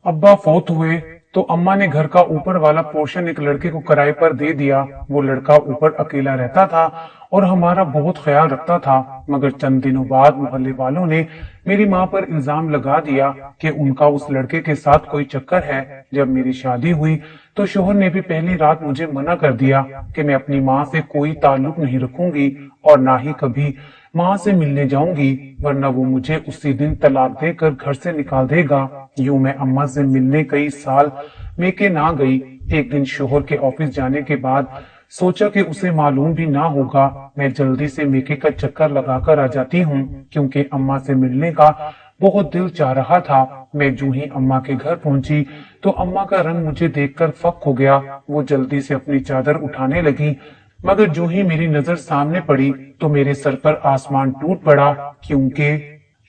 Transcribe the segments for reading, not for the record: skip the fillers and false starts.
अब्बा फौत हुए तो अम्मा ने घर का ऊपर वाला पोर्शन एक लड़के को किराए पर दे दिया। वो लड़का ऊपर अकेला रहता था और हमारा बहुत ख्याल रखता था। मगर चंद दिनों बाद मोहल्ले वालों ने मेरी माँ पर इल्जाम लगा दिया कि उनका उस लड़के के साथ कोई चक्कर है। जब मेरी शादी हुई तो शोहर ने भी पहली रात मुझे मना कर दिया कि मैं अपनी माँ से कोई ताल्लुक नहीं रखूंगी और ना ही कभी माँ से मिलने जाऊंगी, वरना वो मुझे उसी दिन तलाक देकर घर से निकाल देगा। यूं मैं अम्मा से मिलने कई साल मेके ना गई। एक दिन शोहर के ऑफिस जाने के बाद सोचा कि उसे मालूम भी ना होगा, मैं जल्दी से मेके का चक्कर लगाकर आ जाती हूँ, क्योंकि अम्मा से मिलने का बहुत दिल चाह रहा था। मैं जूं ही अम्मा के घर पहुंची तो अम्मा का रंग मुझे देखकर फक हो गया। वो जल्दी से अपनी चादर उठाने लगी, मगर जो ही मेरी नजर सामने पड़ी तो मेरे सर पर आसमान टूट पड़ा, क्योंकि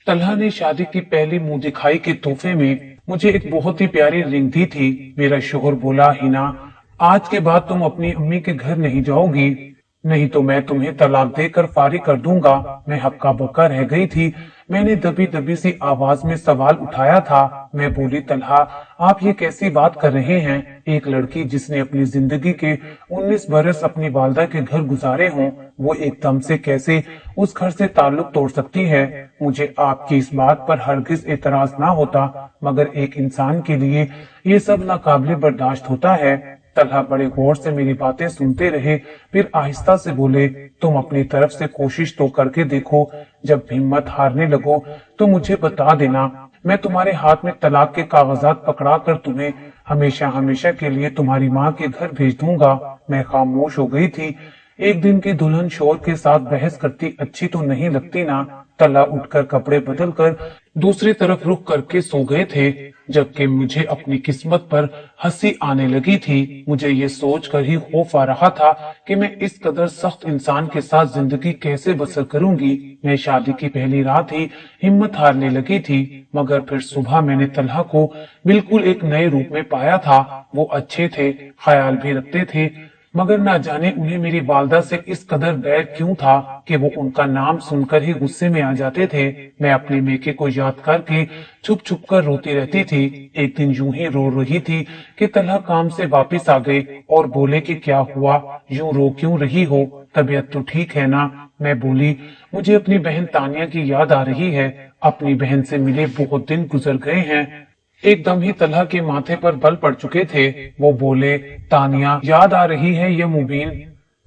तलहा ने शादी की पहली मुंह दिखाई के तोहफे में मुझे एक बहुत ही प्यारी रिंग दी थी। मेरा शोहर बोला, हिना, आज के बाद तुम अपनी अम्मी के घर नहीं जाओगी, नहीं तो मैं तुम्हें तलाक देकर फारिग कर दूंगा। मैं हक्का बक्का रह गई थी। मैंने दबी दबी सी आवाज में सवाल उठाया था। मैं बोली, तलहा, आप ये कैसी बात कर रहे हैं? एक लड़की जिसने अपनी जिंदगी के 19 बरस अपनी वालदा के घर गुजारे हों, वो एकदम से कैसे उस घर से ताल्लुक तोड़ सकती है? मुझे आपकी इस बात पर हरगिज एतराज ना होता, मगर एक इंसान के लिए ये सब नाकाबिले बर्दाश्त होता है। तलहा बड़े गौर से मेरी बातें सुनते रहे, फिर आहिस्ता से बोले, तुम अपनी तरफ से कोशिश तो करके देखो। जब हिम्मत हारने लगो तो मुझे बता देना। मैं तुम्हारे हाथ में तलाक के कागजात पकड़ा कर तुम्हें हमेशा हमेशा के लिए तुम्हारी माँ के घर भेज दूंगा। मैं खामोश हो गई थी। एक दिन की दुल्हन शोर के साथ बहस करती अच्छी तो नहीं लगती ना। तलहा उठकर कपड़े बदलकर दूसरी तरफ रुख करके सो गए थे, जबकि मुझे अपनी किस्मत पर हंसी आने लगी थी। मुझे ये सोचकर ही खौफ आ रहा था कि मैं इस कदर सख्त इंसान के साथ जिंदगी कैसे बसर करूंगी। मैं शादी की पहली रात ही हिम्मत हारने लगी थी, मगर फिर सुबह मैंने तलहा को बिल्कुल एक नए रूप में पाया था। वो अच्छे थे, ख्याल भी रखते थे, मगर ना जाने उन्हें मेरी वालदा से इस कदर बैर क्यों था कि वो उनका नाम सुनकर ही गुस्से में आ जाते थे। मैं अपने मेके को याद करके छुप छुप कर रोती रहती थी। एक दिन यूं ही रो रही थी कि तलहा काम से वापस आ गए और बोले कि क्या हुआ, यूं रो क्यों रही हो, तबीयत तो ठीक है ना? मैं बोली, मुझे अपनी बहन तानिया की याद आ रही है। अपनी बहन से मिले बहुत दिन गुजर गए हैं। एकदम ही तलहा के माथे पर बल पड़ चुके थे। वो बोले, तानिया याद आ रही है या मुबीन?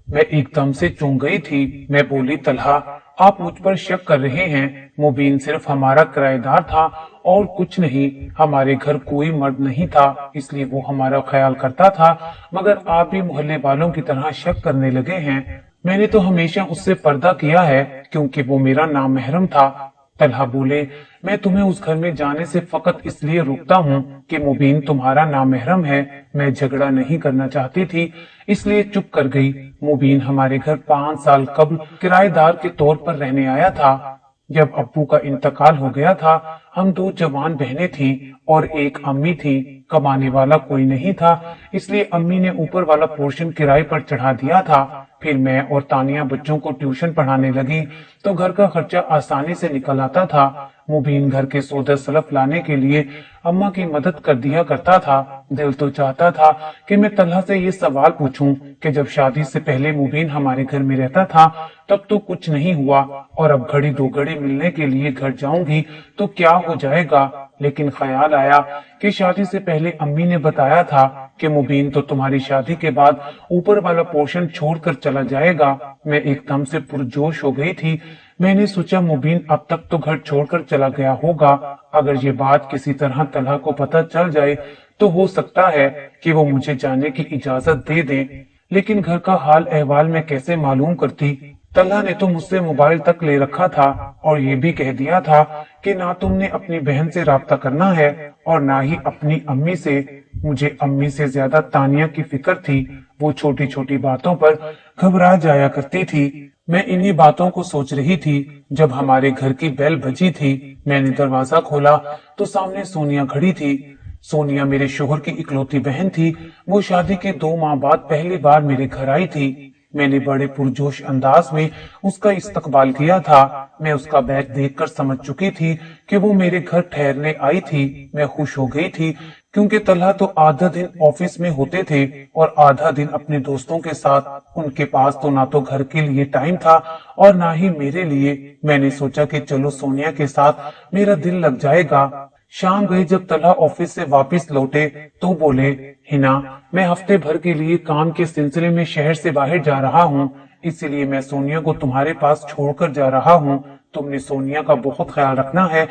मैं एकदम से चूक गई थी। मैं बोली, तलहा, आप मुझ पर शक कर रहे हैं। मुबीन सिर्फ हमारा किराएदार था और कुछ नहीं। हमारे घर कोई मर्द नहीं था, इसलिए वो हमारा ख्याल करता था, मगर आप भी मोहल्ले वालों की तरह शक करने लगे हैं। मैंने तो हमेशा उससे पर्दा किया है, क्योंकि वो मेरा नामहरम था। तलहा बोले, मैं तुम्हें उस घर में जाने से फकत इसलिए रोकता हूँ कि मुबीन तुम्हारा नामहरम है। मैं झगड़ा नहीं करना चाहती थी, इसलिए चुप कर गई। मुबीन हमारे घर 5 साल कबल किराएदार के तौर पर रहने आया था। जब अब्बू का इंतकाल हो गया था, हम 2 जवान बहनें थीं और एक अम्मी थी। कमाने वाला कोई नहीं था, इसलिए अम्मी ने ऊपर वाला पोर्शन किराए पर चढ़ा दिया था। फिर मैं और तानिया बच्चों को ट्यूशन पढ़ाने लगी तो घर का खर्चा आसानी से निकल आता था। मुबीन घर के सौदा सलफ लाने के लिए अम्मा की मदद कर दिया करता था। दिल तो चाहता था कि मैं तलहा से ये सवाल पूछूं कि जब शादी से पहले मुबीन हमारे घर में रहता था तब तो कुछ नहीं हुआ, और अब घड़ी 2 घड़ी मिलने के लिए घर जाऊंगी तो क्या हो जाएगा। लेकिन ख्याल आया कि शादी से पहले अम्मी ने बताया था कि मुबीन तो तुम्हारी शादी के बाद ऊपर वाला पोर्शन छोड़कर चला जाएगा। मैं एकदम से पुरजोश हो गई थी। मैंने सोचा, मुबीन अब तक तो घर छोड़कर चला गया होगा। अगर ये बात किसी तरह तलहा को पता चल जाए तो हो सकता है कि वो मुझे जाने की इजाजत दे दें, लेकिन घर का हाल अहवाल मैं कैसे मालूम करती? तलहा ने तो मुझसे मोबाइल तक ले रखा था और ये भी कह दिया था कि ना तुमने अपनी बहन से राब्ता करना है और ना ही अपनी अम्मी से। मुझे अम्मी से ज्यादा तानिया की फिक्र थी। वो छोटी छोटी बातों पर घबरा जाया करती थी। मैं इन्हीं बातों को सोच रही थी जब हमारे घर की बेल बजी थी। मैंने दरवाजा खोला तो सामने सोनिया खड़ी थी। सोनिया मेरे शोहर की इकलौती बहन थी। वो शादी के 2 माह बाद पहली बार मेरे घर आई थी। मैंने बड़े पुरजोश अंदाज में उसका इस्तकबाल किया था। मैं उसका बैग देखकर समझ चुकी थी कि वो मेरे घर ठहरने आई थी। मैं खुश हो गई थी क्योंकि तलहा तो आधा दिन ऑफिस में होते थे और आधा दिन अपने दोस्तों के साथ। उनके पास तो ना तो घर के लिए टाइम था और ना ही मेरे लिए। मैंने सोचा कि चलो सोनिया के साथ मेरा दिल लग जाएगा। शाम गई जब तलहा ऑफिस से वापस लौटे तो बोले, हिना, मैं हफ्ते भर के लिए काम के सिलसिले में शहर से बाहर जा रहा हूँ, इसीलिए मैं सोनिया को तुम्हारे पास छोड़कर जा रहा हूँ। तुमने सोनिया का बहुत ख्याल रखना है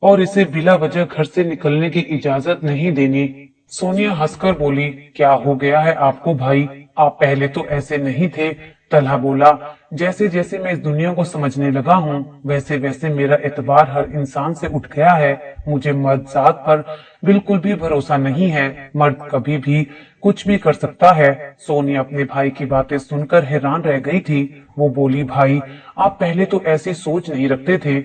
और इसे बिला वजह घर से निकलने की इजाजत नहीं देनी। सोनिया हंसकर बोली, क्या हो गया है आपको भाई? आप पहले तो ऐसे नहीं थे। तलहा बोला, जैसे जैसे मैं इस दुनिया को समझने लगा हूँ वैसे वैसे मेरा एतबार हर इंसान से उठ गया है। मुझे मर्द जात पर बिल्कुल भी भरोसा नहीं है। मर्द कभी भी कुछ भी कर सकता है। सोनिया अपने भाई की बातें सुनकर हैरान रह गई थी। वो बोली, भाई आप पहले तो ऐसी सोच नहीं रखते थे।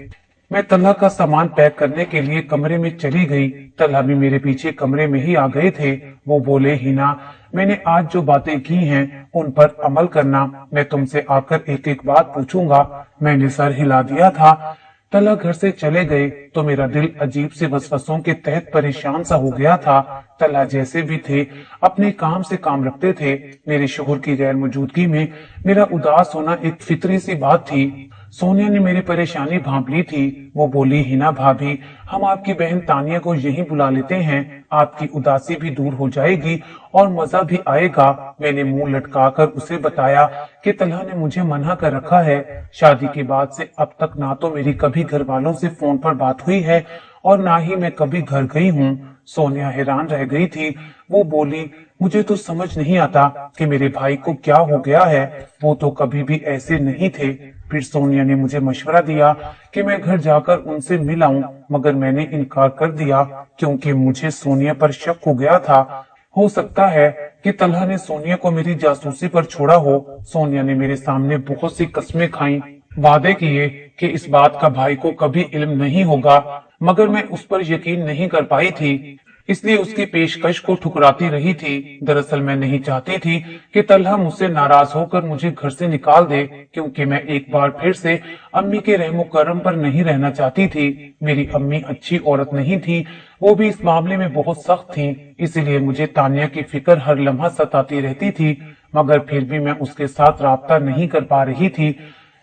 मैं तलहा का सामान पैक करने के लिए कमरे में चली गई। तलहा भी मेरे पीछे कमरे में ही आ गए थे। वो बोले, हिना, मैंने आज जो बातें की हैं उन पर अमल करना। मैं तुमसे आकर एक एक बात पूछूंगा। मैंने सर हिला दिया था। तलहा घर से चले गए तो मेरा दिल अजीब से वसवसों के तहत परेशान सा हो गया था। तलहा जैसे भी थे अपने काम से काम रखते थे। मेरे शोहर की गैर मौजूदगी में मेरा उदास होना एक फितरी सी बात थी। सोनिया ने मेरी परेशानी भांप ली थी। वो बोली, हिना भाभी, हम आपकी बहन तानिया को यहीं बुला लेते हैं। आपकी उदासी भी दूर हो जाएगी और मजा भी आएगा। मैंने मुंह लटकाकर उसे बताया कि तलहा ने मुझे मना कर रखा है। शादी के बाद से अब तक ना तो मेरी कभी घर वालों से फोन पर बात हुई है और ना ही मैं कभी घर गई हूँ। सोनिया हैरान रह गई थी। वो बोली, मुझे तो समझ नहीं आता कि मेरे भाई को क्या हो गया है। वो तो कभी भी ऐसे नहीं थे। फिर सोनिया ने मुझे मशवरा दिया कि मैं घर जाकर उनसे मिल आऊं, मगर मैंने इनकार कर दिया क्योंकि मुझे सोनिया पर शक हो गया था। हो सकता है कि तलहा ने सोनिया को मेरी जासूसी पर छोड़ा हो। सोनिया ने मेरे सामने बहुत सी कस्में खाई, वादे किए कि इस बात का भाई को कभी इल्म नहीं होगा, मगर मैं उस पर यकीन नहीं कर पाई थी, इसलिए उसकी पेशकश को ठुकराती रही थी। दरअसल मैं नहीं चाहती थी कि तलहा मुझसे नाराज होकर मुझे घर से निकाल दे, क्योंकि मैं एक बार फिर से अम्मी के रहमो करम पर नहीं रहना चाहती थी। मेरी अम्मी अच्छी औरत नहीं थी, वो भी इस मामले में बहुत सख्त थी। इसीलिए मुझे तानिया की फिक्र हर लम्हा सताती रहती थी, मगर फिर भी मैं उसके साथ राब्ता नहीं कर पा रही थी।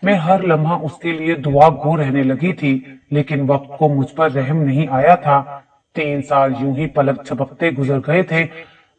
मैं हर लम्हा उसके लिए दुआ गो रहने लगी थी, लेकिन वक्त को मुझ पर रहम नहीं आया था। 3 साल यूं ही पलक झपकते गुजर गए थे,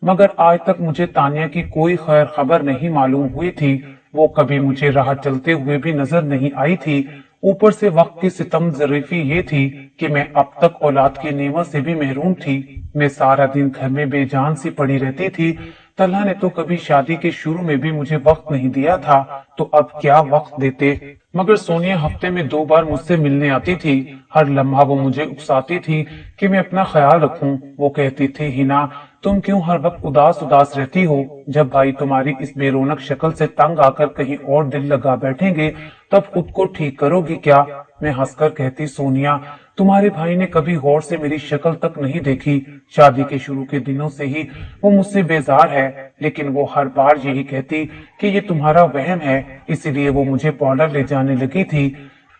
मगर आज तक मुझे तानिया की कोई खैर खबर नहीं मालूम हुई थी। वो कभी मुझे राह चलते हुए भी नजर नहीं आई थी। ऊपर से वक्त की सितम ज़रीफी ये थी कि मैं अब तक औलाद की नेमत से भी महरूम थी। मैं सारा दिन घर में बेजान सी पड़ी रहती थी। तलहा ने तो कभी शादी के शुरू में भी मुझे वक्त नहीं दिया था, तो अब क्या वक्त देते। मगर सोनिया हफ्ते में 2 बार मुझसे मिलने आती थी। हर लम्हा वो मुझे उकसाती थी कि मैं अपना ख्याल रखूं। वो कहती थी, हिना, तुम क्यों हर वक्त उदास उदास रहती हो? जब भाई तुम्हारी इस बेरोनक शक्ल से तंग आकर कहीं और दिल लगा बैठेंगे तब खुद को ठीक करोगी क्या? मैं हंसकर कहती, सोनिया, तुम्हारे भाई ने कभी गौर से मेरी शक्ल तक नहीं देखी। शादी के शुरू के दिनों से ही वो मुझसे बेजार है, लेकिन वो हर बार यही कहती कि ये तुम्हारा वहम है। इसीलिए वो मुझे पार्लर ले जाने लगी थी।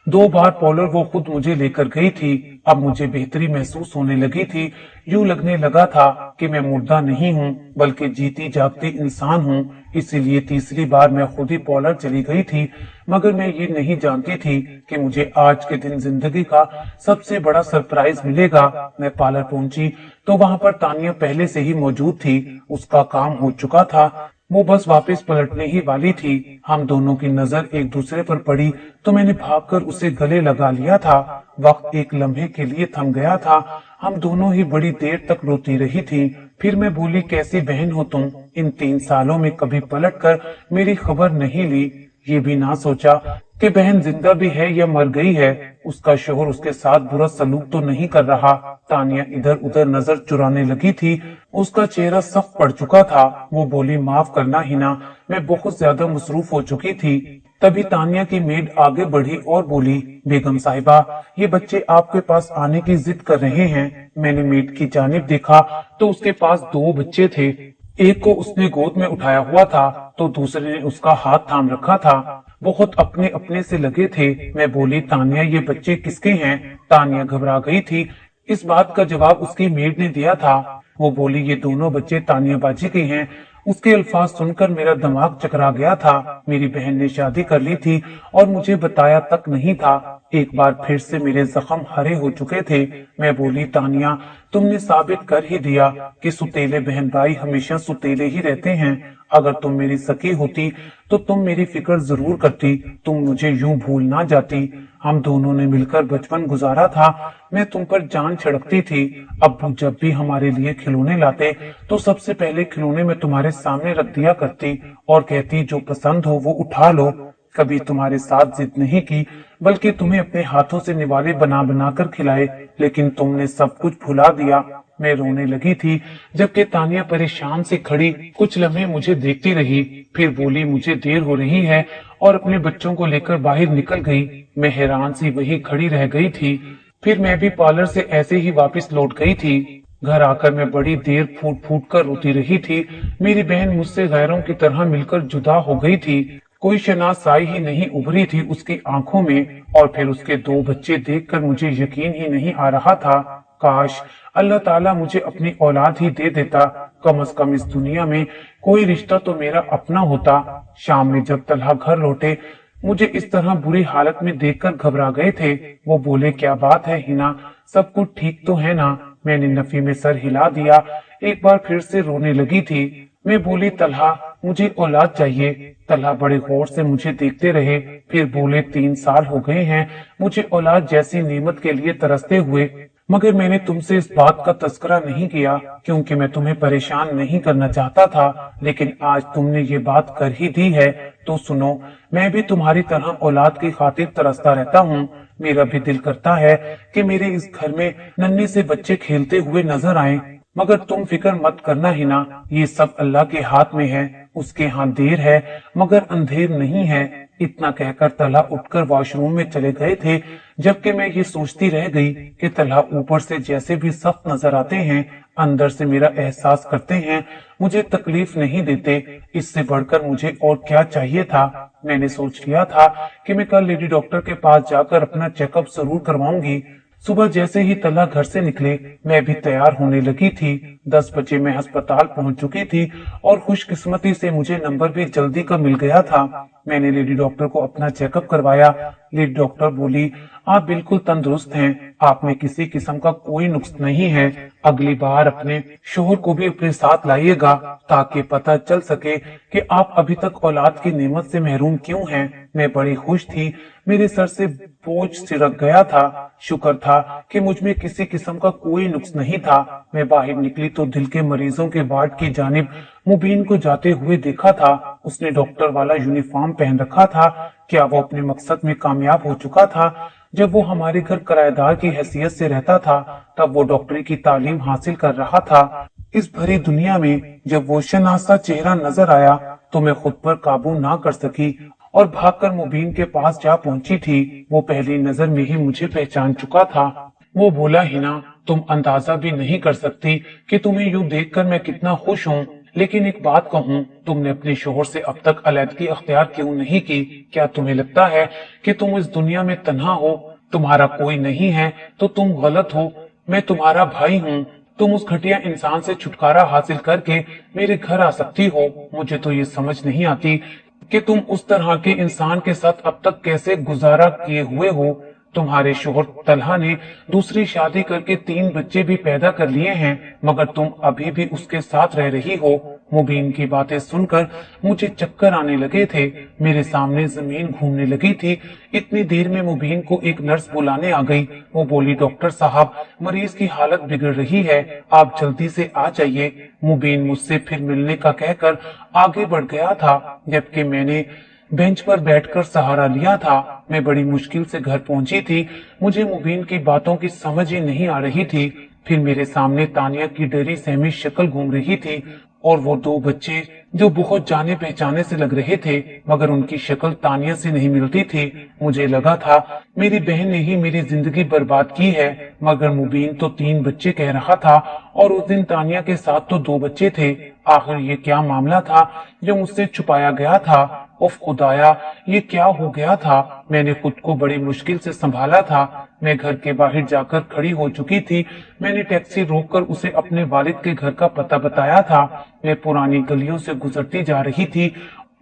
2 बार पार्लर वो खुद मुझे लेकर गई थी। अब मुझे बेहतरी महसूस होने लगी थी। यूं लगने लगा था कि मैं मुर्दा नहीं हूँ बल्कि जीती जागती इंसान हूँ। इसीलिए तीसरी बार मैं खुद ही पार्लर चली गई थी, मगर मैं ये नहीं जानती थी कि मुझे आज के दिन जिंदगी का सबसे बड़ा सरप्राइज मिलेगा। मैं पार्लर पहुंची तो वहां पर तानिया पहले से ही मौजूद थी। उसका काम हो चुका था, वो बस वापस पलटने ही वाली थी। हम दोनों की नजर एक दूसरे पर पड़ी तो मैंने भागकर उसे गले लगा लिया था। वक्त एक लम्हे के लिए थम गया था। हम दोनों ही बड़ी देर तक रोती रही थी। फिर मैं बोली, कैसी बहन हो तुम? इन 3 सालों में कभी पलटकर मेरी खबर नहीं ली, ये भी ना सोचा कि बहन जिंदा भी है या मर गई है। उसका शोहर उसके साथ बुरा सलूक तो नहीं कर रहा। तानिया इधर उधर नजर चुराने लगी थी। उसका चेहरा सख्त पड़ चुका था। वो बोली, माफ करना हिना, मैं बहुत ज्यादा मसरूफ हो चुकी थी। तभी तानिया की मेड आगे बढ़ी और बोली, बेगम साहिबा, ये बच्चे आपके पास आने की जिद कर रहे हैं। मैंने मेड की जानिब देखा तो उसके पास 2 बच्चे थे। एक को उसने गोद में उठाया हुआ था तो दूसरे ने उसका हाथ थाम रखा था। बहुत अपने अपने से लगे थे। मैं बोली, तानिया ये बच्चे किसके हैं? तानिया घबरा गई थी। इस बात का जवाब उसकी मेड ने दिया था। वो बोली, ये दोनों बच्चे तानिया बाजी के हैं। उसके अल्फाज सुनकर मेरा दिमाग चकरा गया था। मेरी बहन ने शादी कर ली थी और मुझे बताया तक नहीं था। एक बार फिर से मेरे जख्म हरे हो चुके थे। मैं बोली, तानिया तुमने साबित कर ही दिया कि सुतेले बहन भाई हमेशा सुतेले ही रहते हैं। अगर तुम मेरी सखी होती तो तुम मेरी फिक्र जरूर करती, तुम मुझे यूं भूल ना जाती। हम दोनों ने मिलकर बचपन गुजारा था। मैं तुम पर जान छिड़कती थी। अब्बू जब भी हमारे लिए खिलौने लाते तो सबसे पहले खिलौने में तुम्हारे सामने रख दिया करती और कहती, जो पसंद हो वो उठा लो। कभी तुम्हारे साथ जिद नहीं की, बल्कि तुम्हें अपने हाथों से निवाले बना बना कर खिलाए, लेकिन तुमने सब कुछ भुला दिया। मैं रोने लगी थी, जबकि तानिया परेशान से खड़ी कुछ लम्हे मुझे देखती रही। फिर बोली, मुझे देर हो रही है, और अपने बच्चों को लेकर बाहर निकल गई। मैं हैरान सी वही खड़ी रह गई थी। फिर मैं भी पार्लर से ऐसे ही वापस लौट गई थी। घर आकर मैं बड़ी देर फूट फूट कर रोती रही थी। मेरी बहन मुझसे गैरों की तरह मिलकर जुदा हो गई थी। कोई शनासाई ही नहीं उभरी थी उसकी आंखों में। और फिर उसके दो बच्चे देखकर मुझे यकीन ही नहीं आ रहा था। काश अल्लाह ताला मुझे अपनी औलाद ही दे देता। कम से कम इस दुनिया में कोई रिश्ता तो मेरा अपना होता। शाम में जब तलहा घर लौटे, मुझे इस तरह बुरी हालत में देखकर घबरा गए थे। वो बोले, क्या बात है हिना, सब कुछ ठीक तो है ना? मैंने नफी में सर हिला दिया। एक बार फिर से रोने लगी थी। मैं बोली, तलहा मुझे औलाद चाहिए। तलहा बड़े गौर से मुझे देखते रहे। फिर बोले, 3 साल हो गए हैं मुझे औलाद जैसी नेमत के लिए तरसते हुए, मगर मैंने तुमसे इस बात का तस्करा नहीं किया क्योंकि मैं तुम्हें परेशान नहीं करना चाहता था। लेकिन आज तुमने ये बात कर ही दी है तो सुनो, मैं भी तुम्हारी तरह औलाद की खातिर तरसता रहता हूँ। मेरा भी दिल करता है कि मेरे इस घर में नन्हे से बच्चे खेलते हुए नजर आए, मगर तुम फिक्र मत करना हिना, ये सब अल्लाह के हाथ में है। उसके यहाँ देर है मगर अंधेर नहीं है। इतना कहकर तलहा उठकर वॉशरूम में चले गए थे, जबकि मैं ये सोचती रह गई कि तलहा ऊपर से जैसे भी सख्त नजर आते हैं, अंदर से मेरा एहसास करते हैं, मुझे तकलीफ नहीं देते। इससे बढ़कर मुझे और क्या चाहिए था? मैंने सोच लिया था कि मैं कल लेडी डॉक्टर के पास जाकर अपना चेकअप जरूर करवाऊंगी। सुबह जैसे ही तलहा घर से निकले, मैं भी तैयार होने लगी थी। 10 बजे मैं अस्पताल पहुंच चुकी थी और खुशकिस्मती से मुझे नंबर भी जल्दी का मिल गया था। मैंने लेडी डॉक्टर को अपना चेकअप करवाया। लेडी डॉक्टर बोली, आप बिल्कुल तंदुरुस्त हैं, आप में किसी किस्म का कोई नुक्स नहीं है। अगली बार अपने शोहर को भी अपने साथ लाइएगा ताकि पता चल सके कि आप अभी तक औलाद की नेमत से महरूम क्यों हैं। मैं बड़ी खुश थी, मेरे सर से बोझ सिरक गया था। शुक्र था कि मुझ में किसी किस्म का कोई नुक्स नहीं था। मैं बाहर निकली तो दिल के मरीजों के वार्ड की जानिब मुबीन को जाते हुए देखा था। उसने डॉक्टर वाला यूनिफॉर्म पहन रखा था। क्या वो अपने मकसद में कामयाब हो चुका था? जब वो हमारे घर किराएदार की हैसियत से रहता था, तब वो डॉक्टरी की तालीम हासिल कर रहा था। इस भरी दुनिया में जब वो शनासा चेहरा नजर आया तो मैं खुद पर काबू ना कर सकी और भागकर मुबीन के पास जा पहुंची थी। वो पहली नजर में ही मुझे पहचान चुका था। वो बोला, हिना तुम अंदाजा भी नहीं कर सकती कि तुम्हें यूं देखकर मैं कितना खुश हूँ। लेकिन एक बात कहूँ, तुमने अपने शोहर से अब तक अलैदगी अख्तियार क्यों नहीं की? क्या तुम्हें लगता है कि तुम इस दुनिया में तन्हा हो, तुम्हारा कोई नहीं है तो तुम गलत हो? मैं तुम्हारा भाई हूँ। तुम उस घटिया इंसान से छुटकारा हासिल करके मेरे घर आ सकती हो। मुझे तो ये समझ नहीं आती कि तुम उस तरह के इंसान के साथ अब तक कैसे गुजारा किए हुए हो। तुम्हारे शोहर तलहा ने दूसरी शादी करके 3 बच्चे भी पैदा कर लिए हैं, मगर तुम अभी भी उसके साथ रह रही हो। मुबीन की बातें सुनकर मुझे चक्कर आने लगे थे। मेरे सामने जमीन घूमने लगी थी। इतनी देर में मुबीन को एक नर्स बुलाने आ गई। वो बोली, डॉक्टर साहब मरीज की हालत बिगड़ रही है, आप जल्दी से आ जाइए। मुबीन मुझसे फिर मिलने का कहकर आगे बढ़ गया था, जबकि मैंने बेंच पर बैठकर सहारा लिया था। मैं बड़ी मुश्किल से घर पहुंची थी। मुझे मुबीन की बातों की समझ ही नहीं आ रही थी। फिर मेरे सामने तानिया की डरी सहमी शक्ल घूम रही थी और वो 2 बच्चे जो बहुत जाने पहचाने से लग रहे थे, मगर उनकी शक्ल तानिया से नहीं मिलती थी। मुझे लगा था मेरी बहन ने ही मेरी जिंदगी बर्बाद की है, मगर मुबीन तो 3 बच्चे कह रहा था और उस दिन तानिया के साथ तो 2 बच्चे थे। आखिर ये क्या मामला था जो मुझसे छुपाया गया था? उफ खुदाया, ये क्या हो गया था? मैंने खुद को बड़ी मुश्किल से संभाला था। मैं घर के बाहर जाकर खड़ी हो चुकी थी। मैंने टैक्सी रोककर उसे अपने वालिद के घर का पता बताया था। मैं पुरानी गलियों से गुजरती जा रही थी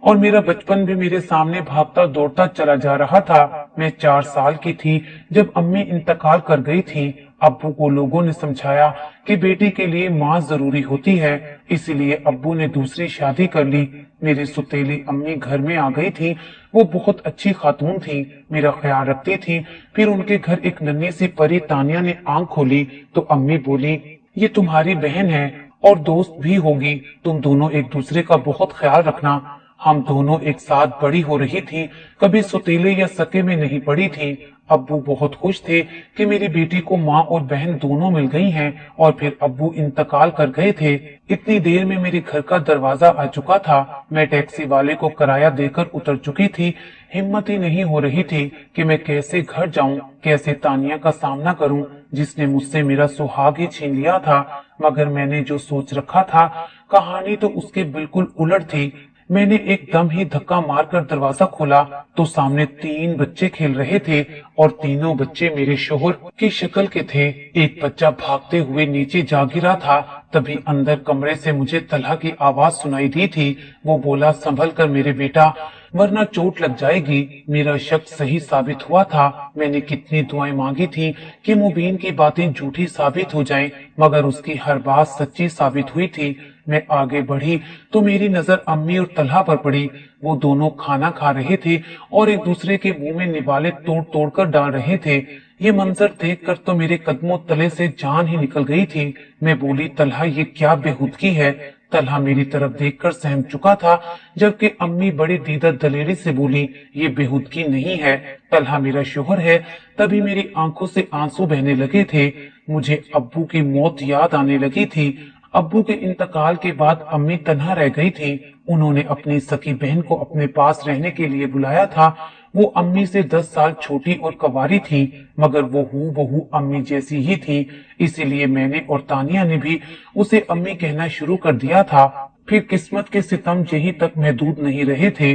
और मेरा बचपन भी मेरे सामने भागता दौड़ता चला जा रहा था। मैं 4 साल की थी जब अम्मी इंतकाल कर गई थी। अब्बू को लोगों ने समझाया कि बेटी के लिए माँ जरूरी होती है, इसीलिए अब्बू ने दूसरी शादी कर ली। मेरी सुतेली अम्मी घर में आ गई थी। वो बहुत अच्छी खातून थी, मेरा ख्याल रखती थी। फिर उनके घर एक नन्ही सी परी तानिया ने आंख खोली तो अम्मी बोली, ये तुम्हारी बहन है और दोस्त भी होगी, तुम दोनों एक दूसरे का बहुत ख्याल रखना। हम दोनों एक साथ बड़ी हो रही थी, कभी सुतीले या सके में नहीं पड़ी थी। अब्बू बहुत खुश थे कि मेरी बेटी को माँ और बहन दोनों मिल गई हैं, और फिर अब्बू इंतकाल कर गए थे। इतनी देर में मेरे घर का दरवाजा आ चुका था। मैं टैक्सी वाले को किराया देकर उतर चुकी थी। हिम्मत ही नहीं हो रही थी कि मैं कैसे घर जाऊं, कैसे तानिया का सामना करूं, जिसने मुझसे मेरा सुहाग ही छीन लिया था। मगर मैंने जो सोच रखा था, कहानी तो उसके बिल्कुल उलट थी। मैंने एकदम ही धक्का मारकर दरवाजा खोला तो सामने 3 बच्चे खेल रहे थे और तीनों बच्चे मेरे शोहर की शक्ल के थे। एक बच्चा भागते हुए नीचे जा गिरा था। तभी अंदर कमरे से मुझे तलहा की आवाज सुनाई दी थी। वो बोला, संभल कर मेरे बेटा, वरना चोट लग जाएगी। मेरा शक सही साबित हुआ था। मैंने कितनी दुआएं मांगी थी कि मुबीन की बातें झूठी साबित हो जाएं, मगर उसकी हर बात सच्ची साबित हुई थी। मैं आगे बढ़ी तो मेरी नजर अम्मी और तलहा पर पड़ी। वो दोनों खाना खा रहे थे और एक दूसरे के मुंह में निवाले तोड़ तोड़ कर डाल रहे थे। ये मंजर देखकर तो मेरे कदमों तले से जान ही निकल गई थी। मैं बोली, तलहा ये क्या बेहुदगी है? तलहा मेरी तरफ देखकर सहम चुका था, जबकि अम्मी बड़ी दीदत दलेरी से बोली, ये बेहुदगी नहीं है, तलहा मेरा शोहर है। तभी मेरी आंखों से आंसू बहने लगे थे। मुझे अब्बू की मौत याद आने लगी थी। अब्बू के इंतकाल के बाद अम्मी तन्हा रह गई थी। उन्होंने अपनी सकी बहन को अपने पास रहने के लिए बुलाया था। वो अम्मी से 10 साल छोटी और कवारी थी, मगर वो हूबहू अम्मी जैसी ही थी। इसीलिए मैंने और तानिया ने भी उसे अम्मी कहना शुरू कर दिया था। फिर किस्मत के सितम यहीं तक महदूद नहीं रहे थे।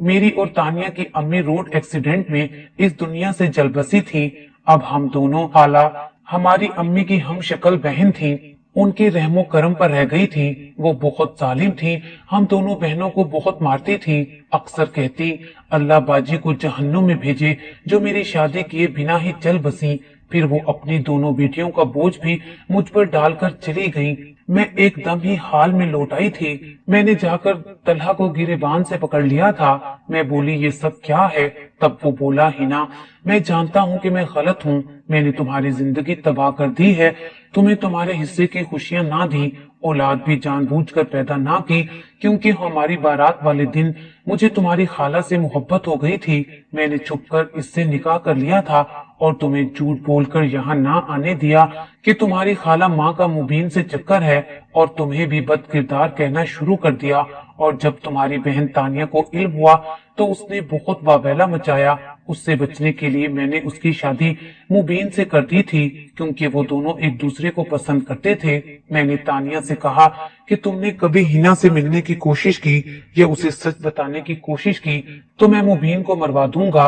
मेरी और तानिया की अम्मी रोड एक्सीडेंट में इस दुनिया से जल बसी थी। अब हम दोनों खाला हमारी अम्मी की हम शक्ल बहन थी, उनके रहमो करम पर रह गई थी। वो बहुत जालिम थी, हम दोनों बहनों को बहुत मारती थी। अक्सर कहती, अल्लाह बाजी को जहन्नुम में भेजे जो मेरी शादी किए बिना ही चल बसी। फिर वो अपनी दोनों बेटियों का बोझ भी मुझ पर डालकर चली गई। मैं एकदम ही हाल में लौट आई थी। मैंने जाकर तलहा को गिरेबान से पकड़ लिया था। मैं बोली, ये सब क्या है? तब वो बोला, हिना, मैं जानता हूँ कि मैं गलत हूँ। मैंने तुम्हारी जिंदगी तबाह कर दी है, तुम्हें तुम्हारे हिस्से की खुशियां ना दी, औलाद भी जानबूझकर पैदा ना की, क्योंकि हमारी बारात वाले दिन मुझे तुम्हारी खाला से मोहब्बत हो गई थी। मैंने छुपकर इससे निकाह कर लिया था और तुम्हें झूठ बोलकर यहाँ ना आने दिया कि तुम्हारी खाला माँ का मुबीन से चक्कर है, और तुम्हें भी बद किरदार कहना शुरू कर दिया। और जब तुम्हारी बहन तानिया को इल्म हुआ तो उसने बहुत वावेला मचाया। उससे बचने के लिए मैंने उसकी शादी मुबीन से कर दी थी, क्योंकि वो दोनों एक दूसरे को पसंद करते थे। मैंने तानिया से कहा कि तुमने कभी हिना से मिलने की कोशिश की या उसे सच बताने की कोशिश की तो मैं मुबीन को मरवा दूंगा।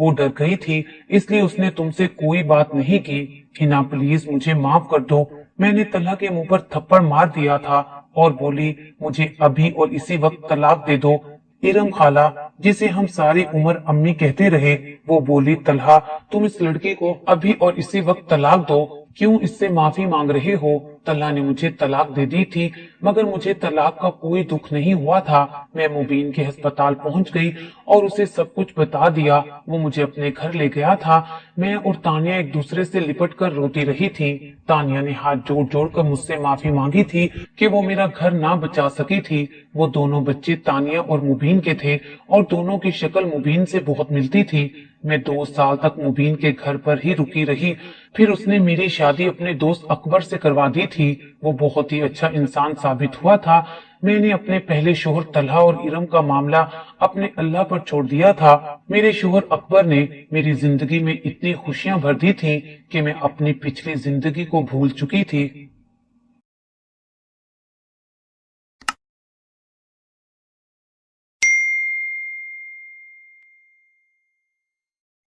वो डर गई थी, इसलिए उसने तुमसे कोई बात नहीं की। हिना, प्लीज मुझे माफ कर दो। मैंने तलहा के मुंह पर थप्पड़ मार दिया था और बोली, मुझे अभी और इसी वक्त तलाक दे दो। इरम खाला, जिसे हम सारी उम्र अम्मी कहते रहे, वो बोली, तलहा, तुम इस लड़की को अभी और इसी वक्त तलाक दो। क्यों इससे माफी मांग रहे हो? तलहा ने मुझे तलाक दे दी थी, मगर मुझे तलाक का कोई दुख नहीं हुआ था। मैं मुबीन के अस्पताल पहुंच गई और उसे सब कुछ बता दिया। वो मुझे अपने घर ले गया था। मैं और तानिया एक दूसरे से लिपट कर रोती रही थी। तानिया ने हाथ जोड़ जोड़ कर मुझसे माफी मांगी थी कि वो मेरा घर ना बचा सकी थी। वो दोनों बच्चे तानिया और मुबीन के थे और दोनों की शक्ल मुबीन से बहुत मिलती थी। मैं 2 साल तक मुबीन के घर पर ही रुकी रही। फिर उसने मेरी शादी अपने दोस्त अकबर से करवा दी थी। वो बहुत ही अच्छा इंसान साबित हुआ था। میں نے اپنے پہلے شوہر طلحہ اور ارم کا معاملہ اپنے اللہ پر چھوڑ دیا تھا۔ میرے شوہر اکبر نے میری زندگی میں اتنی خوشیاں بھر دی تھیں کہ میں اپنی پچھلی زندگی کو بھول چکی تھی۔